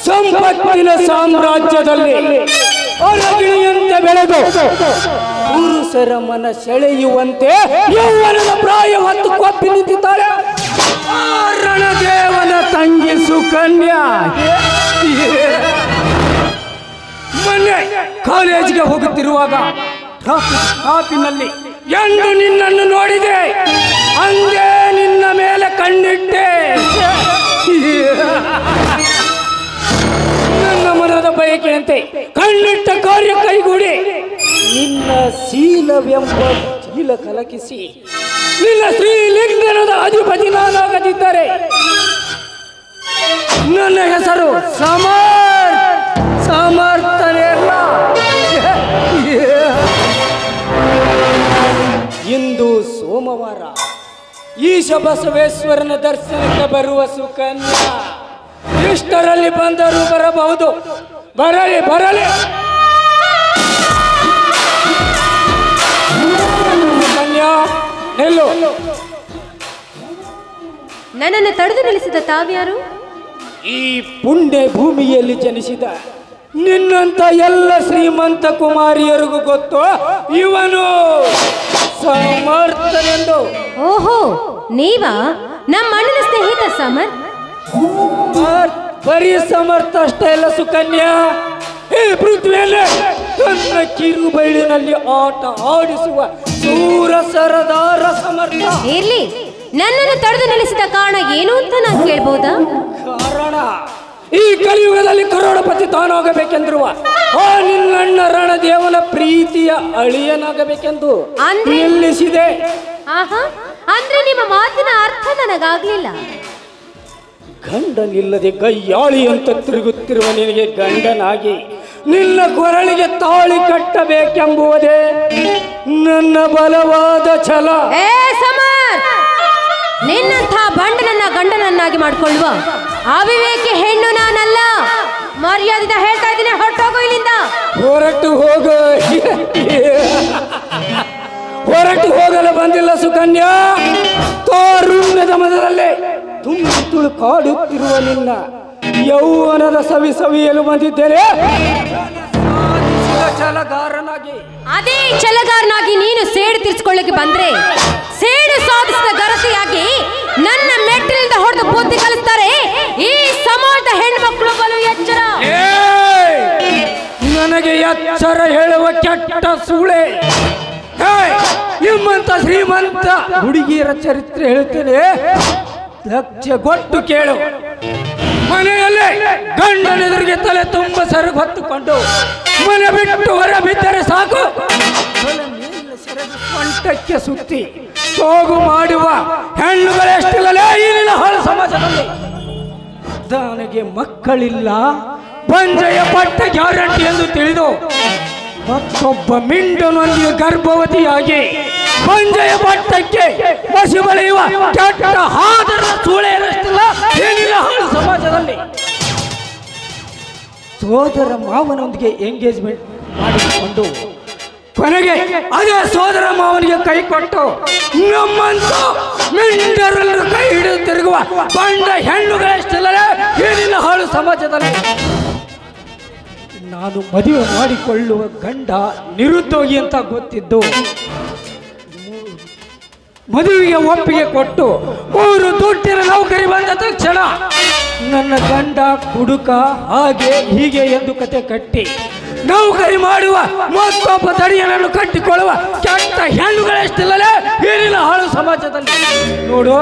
ಸಂಪತ್ತಿನ ಸಾಮ್ರಾಜ್ಯದಲ್ಲಿ ಅರಗಿಣಿಯಂತೆ ಬೆಳೆದು ಪುರುಷರ ಮನ ಸೆಳೆಯುವಂತೆ ಯೌವನದ ಪ್ರಾಯ ಹೊತ್ತು ಕೊಪ್ಪಿ ನಿಂತಿದ್ದಾಳೆ ರಣದೇವನ ತಂಗಿ ಸುಕನ್ಯಾ. ಮೊನ್ನೆ ಕಾಲೇಜಿಗೆ ಹೋಗುತ್ತಿರುವಾಗ ಟ್ರಾಫಿನಲ್ಲಿ ಎಂದು ನಿನ್ನನ್ನು ನೋಡಿದೆ, ಅಂದೇ ನಿನ್ನ ಮೇಲೆ ಕಣ್ಣಿಟ್ಟೆ. ನನ್ನ ಮನದ ಬಯಕೆಯಂತೆ ಕಣ್ಣಿಟ್ಟ ಕಾರ್ಯ ಕೈಗೂಡಿ ನಿನ್ನ ಶೀಲವೆಂಬ ಶೀಲ ಕಲಕಿಸಿ ನಿನ್ನ ಶ್ರೀಲಿಂಗನದ ಅಧಿಪತಿ ನಾನಾಗದಿದ್ದರೆ ನನ್ನ ಹೆಸರು ಸಮರ್ಥನೆ ಅಲ್ಲ. ಇಂದು ಸೋಮವಾರ ಈಶ ಬಸವೇಶ್ವರನ ದರ್ಶನಕ್ಕೆ ಬರುವ ಸುಕನ್ಯಾ ಇಷ್ಟರಲ್ಲಿ ಬಂದರೂ ಬರಬಹುದು. ಬರಲಿ ಬರಲಿ ಸುಕನ್ಯಾ, ನಿಲ್ಲು. ನನ್ನನ್ನು ತಡೆದು ನಿಲ್ಲಿಸಿದ ತಾವ್ಯಾರು? ಈ ಪುಣ್ಯ ಭೂಮಿಯಲ್ಲಿ ಜನಿಸಿದ ನಿನ್ನಂತ ಎಲ್ಲ ಶ್ರೀಮಂತ ಕುಮಾರಿಯರಿಗೂ ಗೊತ್ತು ಇವನು ಸಮರ್ಥನೆಂದು. ಓಹೋ, ನೀವಾ ನಮ್ಮ ಅಣ್ಣನ ಸ್ನೇಹಿತ ಸಮರ್? ಬರೀ ಸಮರ್ಥ ಅಷ್ಟೇ ಅಲ್ಲ ಸುಕನ್ಯಾ, ಈ ಪೃಥ್ವಿಯಲ್ಲೇ ತನ್ನ ಕಿರುಬೈಲಿನಲ್ಲಿ ಆಟ ಆಡಿಸುವ ಸೂರ ಸರದಾರ ಸಮರ್ಥ. ಇರ್ಲಿ, ನನ್ನನ್ನು ತಡೆದು ನಿಲ್ಲಿಸಿದ ಕಾರಣ ಏನು ಅಂತ ನಾನು ಕೇಳ್ಬೋದಾ? ಕಾರಣ ಈ ಕಲಿಯುಗದಲ್ಲಿ ಕರೋಡಪತಿ ತಾನಾಗಬೇಕೆಂದಿರುವ ಆ ನಿನ್ನಣ್ಣ ರಣದೇವನ ಪ್ರೀತಿಯ ಅಳಿಯನಾಗಬೇಕೆಂದು ನಿಲ್ಲಿಸಿದೆ. ಆಹಾ, ಅಂದ್ರೆ ನಿಮ್ಮ ಮಾತಿನ ಅರ್ಥ ನನಗಾಗ್ಲಿಲ್ಲ. ಗಂಡನಿಲ್ಲದೆ ಗಯ್ಯಾಳಿ ಅಂತ ತಿರುಗುತ್ತಿರುವ ನಿನಗೆ ಗಂಡನಾಗಿ ನಿನ್ನ ಕೊರಳಿಗೆ ತಾಳಿ ಕಟ್ಟಬೇಕೆಂಬುವುದೇ ನನ್ನ ಬಲವಾದ ಛಲ. ಏ ಸಮರ್, ನಿನ್ನಂಥ ಬಂಡನನ್ನ ಗಂಡನನ್ನಾಗಿ ಮಾಡಿಕೊಳ್ಳುವ ಅವಿವೇಕಿ ಹೆಣ್ಣು ನಾನಲ್ಲ. ಮರ್ಯಾದಿಂದ ಹೇಳ್ತಾ ಇದ್ದೀನಿ, ಹೊರಟೋಗು ಇಲ್ಲಿಂದ. ಹೊರಟು ಹೋಗಲು ಬಂದಿಲ್ಲ ಸುಕನ್ಯಾ. ತಾರುಣ್ಯದ ಮನದಲ್ಲೇ ತುಂಬಿ ತುಳುಕಾಡುತ್ತಿರುವ ನಿನ್ನ ಯೌವನದ ಸವಿಯಲು ಬಂದಿದ್ದೇನೆ ಛಲಗಾರನಾಗಿ. ಅದೇ ಛಲಗಾರನಾಗಿ ನೀನು ಸೇಡು ತೀರಿಸಿಕೊಳ್ಳಕ್ಕೆ ಬಂದ್ರೆ ಸೇಡು ಸಾಧಿಸಿದ ಗರತಿಯಾಗಿ ನನ್ನ ಮೆಟ್ಟಿಲಿಂದ ಹೊಡೆದು ಬುದ್ಧಿ ಕಲಿಸ್ತಾರೆ ಈ ಸಮಾಜದ ಹೆಣ್ಮಕ್ಳು. ಬಲು ಎಚ್ಚರ. ನನಗೆ ಎಚ್ಚರ ಹೇಳುವ ಕೆಟ್ಟ ಸೂಳೆ. ನಿಮ್ಮಂತ ಶ್ರೀಮಂತ ಹುಡುಗಿಯರ ಚರಿತ್ರೆ ಹೇಳುತ್ತೇನೆ, ಲಕ್ಷ್ಯ ಕೊಟ್ಟು ಕೇಳು. ಮನೆಯಲ್ಲೇ ಗಂಡನೆದುರಿಗೆ ತಲೆ ತುಂಬ ಸೆರಗು ಹೊತ್ತುಕೊಂಡು ಮನೆ ಬಿಟ್ಟು ಹೊರ ಬಿದ್ದರೆ ಸಾಕು, ಸೊಂಟಕ್ಕೆ ಸುತ್ತಿ ಸೋಗು ಮಾಡುವ ಹೆಣ್ಣುಗಳೆಷ್ಟಿಲ್ಲಲೇ ಈಗಿನ ಹಾಳು ಸಮಾಜದಲ್ಲಿ. ನನಗೆ ಮಕ್ಕಳಿಲ್ಲ, ಬಂಜೆಯ ಪಟ್ಟ ಗ್ಯಾರಂಟಿ ಎಂದು ತಿಳಿದು ಮತ್ತೊಬ್ಬ ಮಿಂಡನೊಂದಿಗೆ ಗರ್ಭವತಿಯಾಗಿ ಬಂಜೆಯ ಪಟ್ಟಕ್ಕೆ ಬಸಿ ಬಳಿಯುವ ಕೆಟ್ಟ ಹಾದರ ಸೂಳೆಯರಷ್ಟಿಲ್ಲ ಏನಿಲ್ಲ ಹಾಳು ಸಮಾಜದಲ್ಲಿ. ಸೋದರ ಮಾವನೊಂದಿಗೆ ಎಂಗೇಜ್ಮೆಂಟ್ ಮಾಡಿಕೊಂಡು ಕೊನೆಗೆ ಅದೇ ಸೋದರ ಮಾವನಿಗೆ ಕೈ ಕೊಟ್ಟು ನಮ್ಮಂತ ಮಿಂಡರನ್ನು ಕೈ ಹಿಡಿದು ತಿರುಗುವ ಬಂಡ ಹೆಣ್ಣುಗಳೆಷ್ಟಿಲ್ಲದೆ ಏನಿಲ್ಲ ಹಾಳು ಸಮಾಜದಲ್ಲಿ. ನಾನು ಮದುವೆ ಮಾಡಿಕೊಳ್ಳುವ ಗಂಡ ನಿರುದ್ಯೋಗಿ ಅಂತ ಗೊತ್ತಿದ್ದು ಮದುವೆಗೆ ಒಪ್ಪಿಗೆ ಕೊಟ್ಟು 3 ದುಡ್ಡಿನ ನೌಕರಿ ಬಂದ ತಕ್ಷಣ ನನ್ನ ಗಂಡ ಕುಡುಕ ಹಾಗೆ ಹೀಗೆ ಎಂದು ಕತೆ ಕಟ್ಟಿ ನೌಕರಿ ಮಾಡುವ ಮತ್ತೊಬ್ಬ ತಡಿಯನನ್ನು ಕಟ್ಟಿಕೊಳ್ಳುವ ಕೆಟ್ಟ ಹೆಣ್ಣುಗಳೆಷ್ಟಿಲ್ಲಲೇ ಏನಿಲ್ಲ ಹಾಳು ಸಮಾಜದಲ್ಲಿ. ನೋಡು,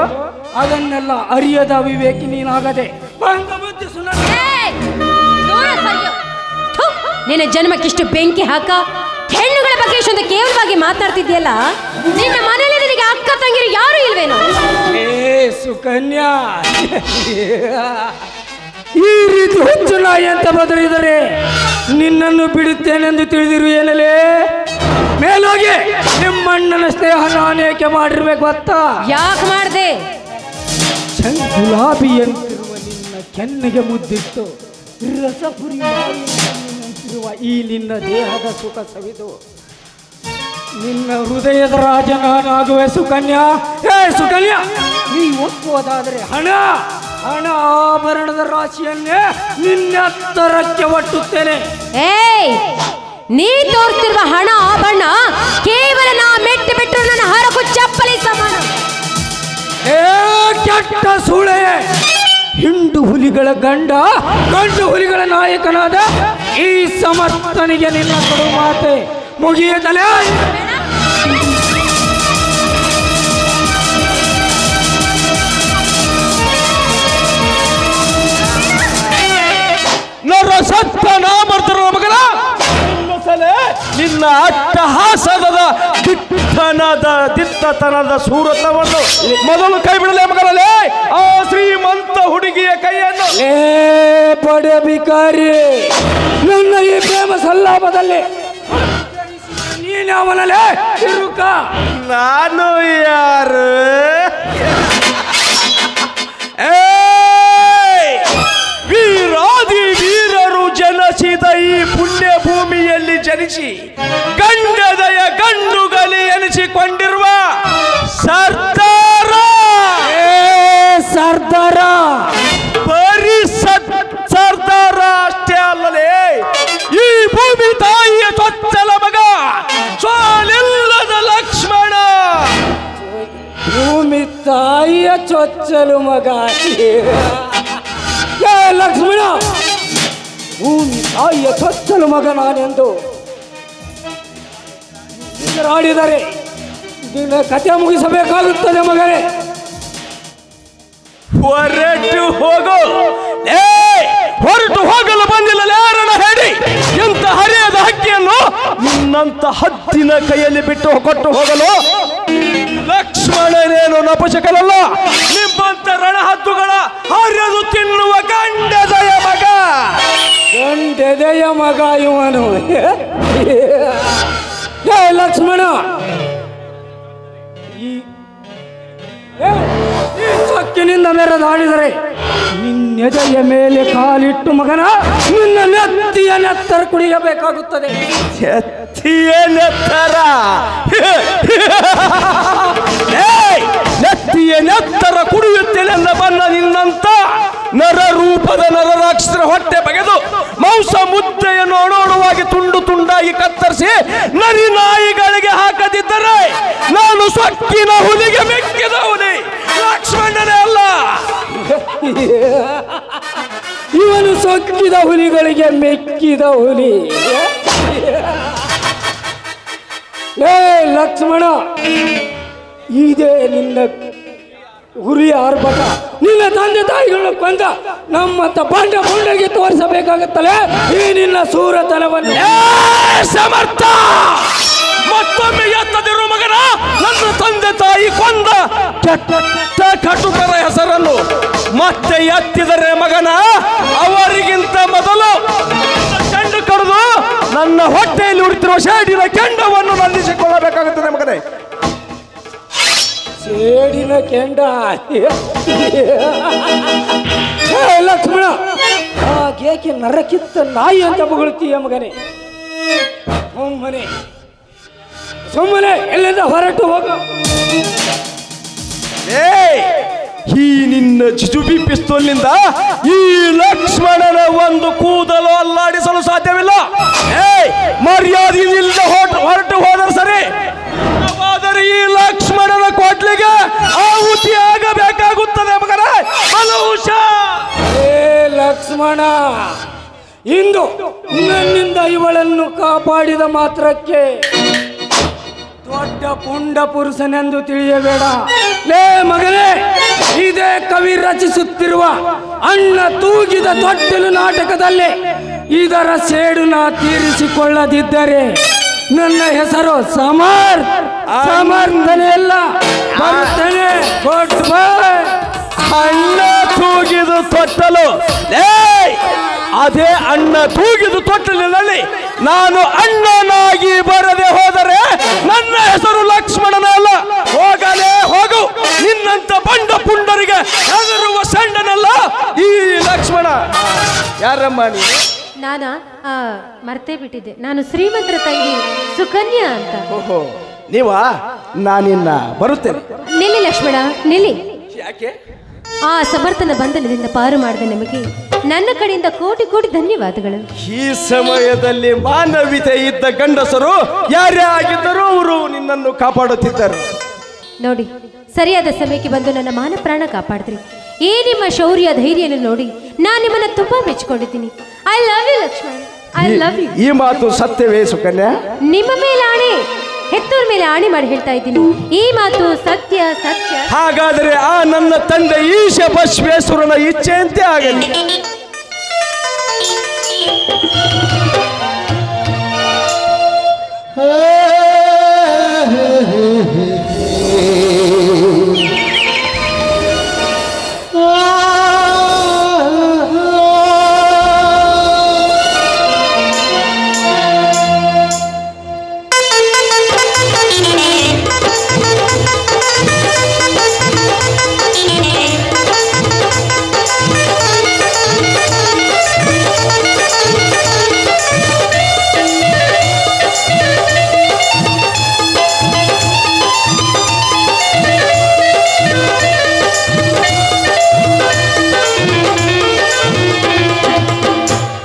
ಅದನ್ನೆಲ್ಲ ಅರಿಯದ ವಿವೇಕಿ ನೀನಾಗದೆ ನಿನ್ನ ಜನ್ಮಕ್ಕಿಷ್ಟು ಬೆಂಕಿ ಹಾಕ ಹೆಣ್ಣುಗಳ ಬಗ್ಗೆ ಇಷ್ಟೊಂದು ಕೇವಲವಾಗಿ ಮಾತನಾಡ್ತಿದ್ಯಲ್ಲ. ನಿನ್ನ ಮನೆಯಲ್ಲಿ ನಿನಗೆ ಅಕ್ಕ ತಂಗಿರು ಯಾರು ಇಲ್ವೇನೋ? ಸುಕನ್ಯಾ, ಈ ರೀತಿ ಹುಚ್ಚು ನಾಯಿ ಅಂತ ಬದಲಿದರೆ ನಿನ್ನನ್ನು ಬಿಡುತ್ತೇನೆಂದು ತಿಳಿದಿರು ಏನಲೇ? ಮೇಲೋಗಿ ನಿಮ್ಮಣ್ಣನ ಸ್ನೇಹ ನಾನೇಕೆ ಮಾಡಿರ್ಬೇಕು ಗೊತ್ತಾ? ಯಾಕೆ ಮಾಡಿದೆ? ಗುಲಾಬಿಯಂತಿರುವ ನಿನ್ನ ಕೆನ್ನೆಗೆ ಮುದ್ದಿಟ್ಟು ರಸಪುರಿ ಅಂತಿರುವ ಈ ನಿನ್ನ ದೇಹದ ಸುಖ ಸವಿದು ನಿನ್ನ ಹೃದಯದ ರಾಜ ನಾನಾಗುವೆ ಸುಕನ್ಯಾ. ಸುಕನ್ಯಾ, ನೀ ಒಪ್ಪುವುದಾದರೆ ಹಣ ಆಭರಣದ ರಾಶಿಯನ್ನೇ ನಿನ್ನ ಹತ್ತರಕ್ಕೆ ಒಟ್ಟುತ್ತೇನೆ. ನೀ ತೋರ್ತಿರುವ ಹಣ ಆಭರಣ ಕೇವಲ ನಾ ಮೆಟ್ಟಿ ಬಿಟ್ಟರು ನನ್ನ ಹರಕು ಚಪ್ಪಲಿ ಸಮಾನ. ಕೆಟ್ಟ ಸೂಳೆ, ಹಿಂಡು ಹುಲಿಗಳ ಗಂಡು ಹುಲಿಗಳ ನಾಯಕನಾದ ಈ ಸಮರ್ಥನಿಗೆ ನಿನ್ನ ಕೊಡು ಮಾತೆ ಮುಗಿಯದಲೇ. ಸತ್ತ ನಾಮರ್ತರ ಮಗನ ನಿನ್ನ ಅಟ್ಟಹಾಸದ ದಿಟ್ಟತನದ ಸೂರತವನ್ನು ಮೊದಲು ಕೈ ಬಿಡಲೇ ಮಗನಲ್ಲೇ ಆ ಶ್ರೀಮಂತ ಹುಡುಗಿಯ ಕೈಯನ್ನು. ಪಡೆಬಿಕಾರಿ, ನನ್ನ ಈ ಪ್ರೇಮ ಸಲ್ಲಾಪದಲ್ಲಿ ನೀನು ಅವನಲ್ಲೇ ಇರುಕ. ನಾನು ಯಾರು? ವೀರಾದಿ ವೀರರು ಜನಿಸಿದ ಈ ಪುಣ್ಯ ಭೂಮಿಯಲ್ಲಿ ಜನಿಸಿ ಗಂಡದಯ ಗಂಡುಗಲಿ ಎನಿಸಿಕೊಂಡಿರುವ ಸರ್ದಾರ. ಬರೀ ಸರ್ದಾರ ಅಷ್ಟೇ ಅಲ್ಲಲೇ, ಈ ಭೂಮಿ ತಾಯಿಯ ಚೊಚ್ಚಲ ಮಗ, ಸೋಲಿಲ್ಲದ ಲಕ್ಷ್ಮಣ. ಭೂಮಿ ತಾಯಿಯ ಚೊಚ್ಚಲು ಮಗ ಲಕ್ಷ್ಮಣ. ಭೂಮಿ ತಾಯಿಯ ಚೊಚ್ಚಲು ಮಗ ನಾನೆಂದು ಆಡಿದರೆ ಇದನ್ನ ಕಥೆ ಮುಗಿಸಬೇಕಾಗುತ್ತದೆ ಮಗನೇ. ಹೊರಟು ಹೋಗಲು ಬಂದಿಲ್ಲ ಲೇರಣ ಹೇಳಿ ಎಂತ ಹರಿಯದ ಹಕ್ಕಿಯನ್ನು ನಿನ್ನಂತ ಹದ್ದಿನ ಕೈಯಲ್ಲಿ ಬಿಟ್ಟು ಕೊಟ್ಟು ಹೋಗಲು ಲಕ್ಷ್ಮಣನೇನು ನಪುಷಕನಲ್ಲ, ನಿಮ್ಮಂತ ರಣಹದ್ದುಗಳ ಹರಿದು ತಿನ್ನುವ ಗಂಡೆದೆಯ ಮಗ ಇವನು. ಲಕ್ಷ್ಮಣ, ಈ ಸೊಕ್ಕಿನಿಂದ ಮೆರೆದಾಡಿದರೆ ನಿನ್ನೆದೆಯ ಮೇಲೆ ಕಾಲಿಟ್ಟು ಮಗನ ನಿನ್ನ ನೆತ್ತಿಯ ನೆತ್ತರ ಕುಡಿಯಬೇಕಾಗುತ್ತದೆ. ನೆತ್ತಿಯ ನೆತ್ತರ ಕುಡಿಯುತ್ತೇನೆ ಎಂದ ಬನ್ನ ನಿನ್ನಂತ ನರ ರೂಪದ ನರರಾಕ್ಷಸರ ಹೊಟ್ಟೆ ಬಗೆದು ಮಾಂಸ ಮುದ್ದೆಯನ್ನು ಅಣೋಣವಾಗಿ ತುಂಡು ತುಂಡಾಗಿ ಕತ್ತರಿಸಿ ನರಿ ನಾಯಿಗಳಿಗೆ ಹಾಕದಿದ್ದರೆ ನಾನು ಸೊಕ್ಕಿನ ಹುಲಿಗೆ ಮೆಕ್ಕಿದ ಹುಲಿ, ಲಕ್ಷ್ಮಣನೇ ಅಲ್ಲ. ಇವನು ಸೊಕ್ಕಿದ ಹುಲಿಗಳಿಗೆ ಮೆಕ್ಕಿದ ಹುಲಿ. ಲಕ್ಷ್ಮಣ, ಇದೇ ನಿನ್ನ ಹುರಿಯ ಆರ್ಭಟ. ನಿನ್ನ ತಂದೆ ತಾಯಿಗಳನ್ನ ಕೊಂದ ನಮ್ಮಂತ ಬಂಡ ಬಂಡೆಗೆ ತೋರಿಸಬೇಕಾಗುತ್ತಲೇ ಈ ನಿನ್ನ ಸೂರತನವನ್ನು. ಸಮರ್ಥ, ಮತ್ತೊಮ್ಮೆ ಎತ್ತದಿರು ಮಗನ. ನನ್ನ ತಂದೆ ತಾಯಿ ಕೊಂದ ಕೆಟ್ಟ ಕಟುಕರ ಹೆಸರನ್ನು ಮತ್ತೆ ಎತ್ತಿದರೆ ಮಗನ, ಅವರಿಗಿಂತ ಮೊದಲು ಕೆಂಡು ಕಡಿದು ನನ್ನ ಹೊಟ್ಟೆಯಲ್ಲಿ ಉಳಿತಿರುವ ಶೇಡಿನ ಕೆಂಡವನ್ನು ನಂದಿಸಿಕೊಳ್ಳಬೇಕಾಗುತ್ತದೆ ಮಗನೇ. ಸೇಡಿನ ಕೆಂಡ. ಲಕ್ಷ್ಮಣ, ಹಾಗೇಕೆ ನರಕಿತ್ತ ನಾಯಿ ಅಂತ ಬೊಗಳುತ್ತೀಯ ಮಗನೇ? ಸುಮ್ಮನೆ ಎಲ್ಲಿಂದ ಹೊರಟು ಹೋಗು. ಈ ನಿನ್ನ ಜುಜುಬಿ ಪಿಸ್ತೂಲ್ನಿಂದ ಈ ಲಕ್ಷ್ಮಣನ ಒಂದು ಕೂದಲು ಅಲ್ಲಾಡಿಸಲು ಸಾಧ್ಯವಿಲ್ಲ. ಮರ್ಯಾದೆಯಿಂದ ಹೊರಟು ಹೋದರೆ ಸರಿ, ಆದರೆ ಈ ಲಕ್ಷ್ಮಣನ ಕೊಡ್ಲಿಗೆ ಆಹುತಿ ಆಗಬೇಕಾಗುತ್ತದೆ ಮಗನ. ಲಕ್ಷ್ಮಣ, ಇಂದು ನನ್ನಿಂದ ಇವಳನ್ನು ಕಾಪಾಡಿದ ಮಾತ್ರಕ್ಕೆ ದೊಡ್ಡ ಪುಂಡ ಪುರುಷನೆಂದು ತಿಳಿಯಬೇಡ. ಮಗನೇ, ಇದೇ ಕವಿ ರಚಿಸುತ್ತಿರುವ ಅಣ್ಣ ತೂಗಿದ ತೊಟ್ಟಿಲು ನಾಟಕದಲ್ಲಿ ಇದರ ಸೇಡು ನಾ ತೀರಿಸಿಕೊಳ್ಳದಿದ್ದರೆ ನನ್ನ ಹೆಸರು ಸಮರ್ಥನೆಯಲ್ಲ. ಬರ್ತೇನೆ. ಅಣ್ಣ ತೂಗಿದು ತೊಟ್ಟಲು, ಅದೇ ಅಣ್ಣ ತೂಗಿದು ತೊಟ್ಟಲಿನಲ್ಲಿ ನಾನು ಅಣ್ಣನಾಗಿ ಬರದೆ ಹೋದರೆ ನನ್ನ ಹೆಸರು ಲಕ್ಷ್ಮಣನ ಅಲ್ಲ. ಹೋಗಲೇ ಹೋಗು. ನಿನ್ನಂತ ಬಂಡ ಪುಂಡರಿಗೆ ಹೆದರುವ ಸಣ್ಣನಲ್ಲ ಈ ಲಕ್ಷ್ಮಣ. ಯಾರಮ್ಮ ನೀನು? ನಾನಾ ಮರ್ತೇ ಬಿಟ್ಟಿದ್ದೆ. ನಾನು ಶ್ರೀಮಂತರ ತಂಗಿ ಸುಕನ್ಯಾ ಅಂತ. ಓಹೋ. ನೀವಾ ನಾನಿನ್ನ ಬರುತ್ತೇನೆ. ನಿಲ್ಲಿ ಲಕ್ಷ್ಮಣ ನಿಲ್ಲಿ. ಯಾಕೆ? ಆ ಸಮರ್ಥನ ಬಂಧನದಿಂದ ಪಾರು ಮಾಡಿದ ನಿಮಗೆ ನನ್ನ ಕಡೆಯಿಂದ ಕೋಟಿ ಕೋಟಿ ಧನ್ಯವಾದಗಳು. ಈ ಸಮಯದಲ್ಲಿ ಮಾನವೀಯತೆ ಇದ್ದ ಗಂಡಸರು ಯಾರೇ ಆಗಿದ್ದರೂ ಅವರು ನಿನ್ನನ್ನು ಕಾಪಾಡುತ್ತಿದ್ದರು. ನೋಡಿ, ಸರಿಯಾದ ಸಮಯಕ್ಕೆ ಬಂದು ನನ್ನ ಮಾನ ಪ್ರಾಣ ಕಾಪಾಡಿದ್ರಿ. ಈ ನಿಮ್ಮ ಶೌರ್ಯ ಧೈರ್ಯನ ನೋಡಿ ನಾನು ನಿಮ್ಮನ್ನ ತುಂಬಾ ಮೆಚ್ಚಿಕೊಂಡಿದ್ದೀನಿ. I love you Lakshmana, I love you. ಈ ಮಾತು ಸತ್ಯವೇ ಸುಕನ್ಯಾ? ನಿಮ್ಮ ಮೇಲೆ ಆಣೆ, ಹೆತ್ತೂರ್ ಮೇಲೆ ಆಣೆ ಮಾಡಿ ಹೇಳ್ತಾ ಇದ್ದೀನಿ, ಈ ಮಾತು ಸತ್ಯ ಸತ್ಯ. ಹಾಗಾದರೆ ಆ ನನ್ನ ತಂದೆ ಈಶ ಬಸವೇಶ್ವರನ ಇಚ್ಛೆಯಂತೆ ಆಗಲಿ.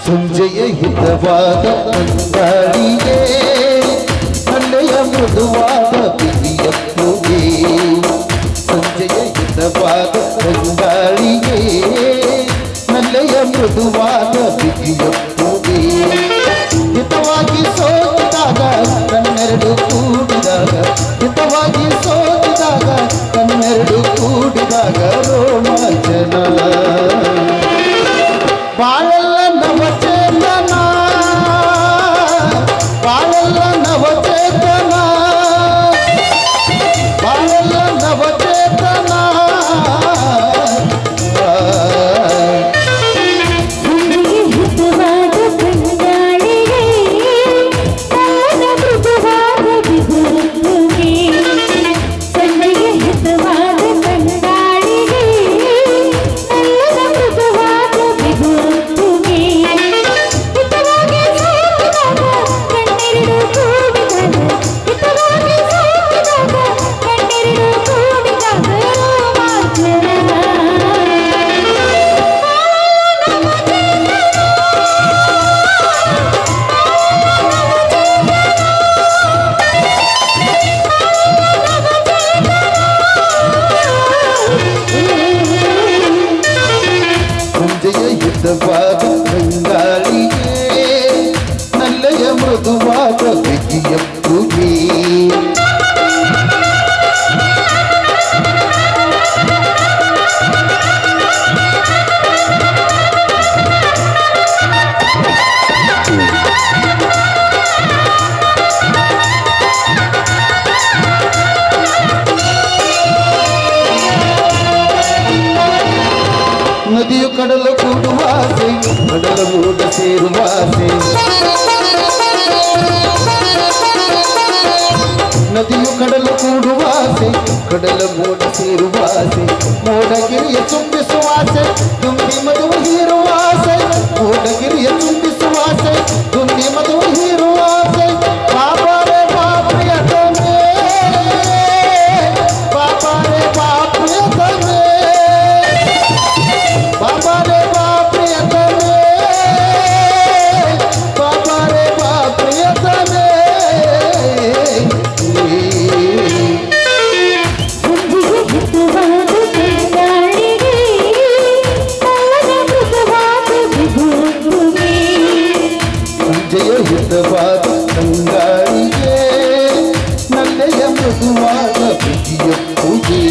ಸಂಜೆಯ ಹಿತವಾದ ಅಂಗಾಳಿಗೆ ಹಳ್ಳೆಯ ಮೃದುವಾದ ಬಿಗಿಯಪ್ಪುಗೆ. ಸಂಜೆಯ ಹಿತವಾದ ಅಂಗಾಳಿಗೆ ನಲ್ಲೆಯ ಮೃದುವಾದ ಬಿಗಿಯಪ್ಪುಗೆ. ಹಿತವಾಗಿ ಸೋತಿದಾಗ ಕಣ್ಣೆರಡು ಕೂಡಿದಾಗ, ಹಿತವಾಗಿ ಸೋತಿದಾಗ ಕಣ್ಣೆರಡು ಕೂಡಿದಾಗ ರೋಮಾಂಚನ. ಬಾಳೆಲ್ಲ ನವಚೇತನ, ಬಾಳೆಲ್ಲ ನವಚೇತನ, ಬಾಳೆಲ್ಲ ನವಚೇತನ. ಹಿತವಾದ ಅಂಗಾಳಿಗೆ ನಲ್ಲೆಯ ಮೃದುವಾದ ಬಿಗಿಯಪ್ಪುಗೆ. ನದಿಯು ಕಡಲು ಕೂಡುವಾಸೆ, ಕಡಲ ಮೂಡ ಸೇರುವಾಸೆ. ನದಿಯು ಕಡಲು ಕೂಡುವಾಸೆ, ಕಡಲ ಮೂಡ ಸೇರುವಾಸೆ. ಮೋಡಗಿರಿಯ ಚುಂಬಿಸುವಾಸೆ, ತುಂಬಿ ಮಧುವ ಹೀರುವಾಸೆ. ಮೋಡಗಿರಿಯ ಚುಂಬಿಸುವಾಸೆ, ತುಂಬಿ ಮಧುವ ಹೀರುವಾಸೆ. ಬಾಬಾರೆ ಬಾಪ್ರಿಯ ತಂದೆ, ಬಾಬಾರೆ ಬಾಪ್ರಿಯ ತಂದೆ, ಬಾಬಾರೆ ಬಾಪ್ರಿಯ ತಂದೆ, ಬಾಬಾರೆ ಬಾಪ್ರಿಯ ತಂದೆ. ಸಂಜೆಯ ಹಿತವಾದ ಅಂಗಾಳಿಗೆ ನಲ್ಲೆಯ ಮೃದುವಾದ ಬಿಗಿಯಪ್ಪುಗೆ.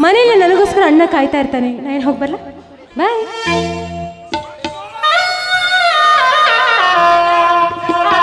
ಮನೆಯಲ್ಲಿ ನನಗೋಸ್ಕರ ಅಣ್ಣ ಕಾಯ್ತಾ ಇರ್ತಾನೆ. ನಾನು ಹೋಗಿ ಬರಲ್ಲ. ಬಾಯ್.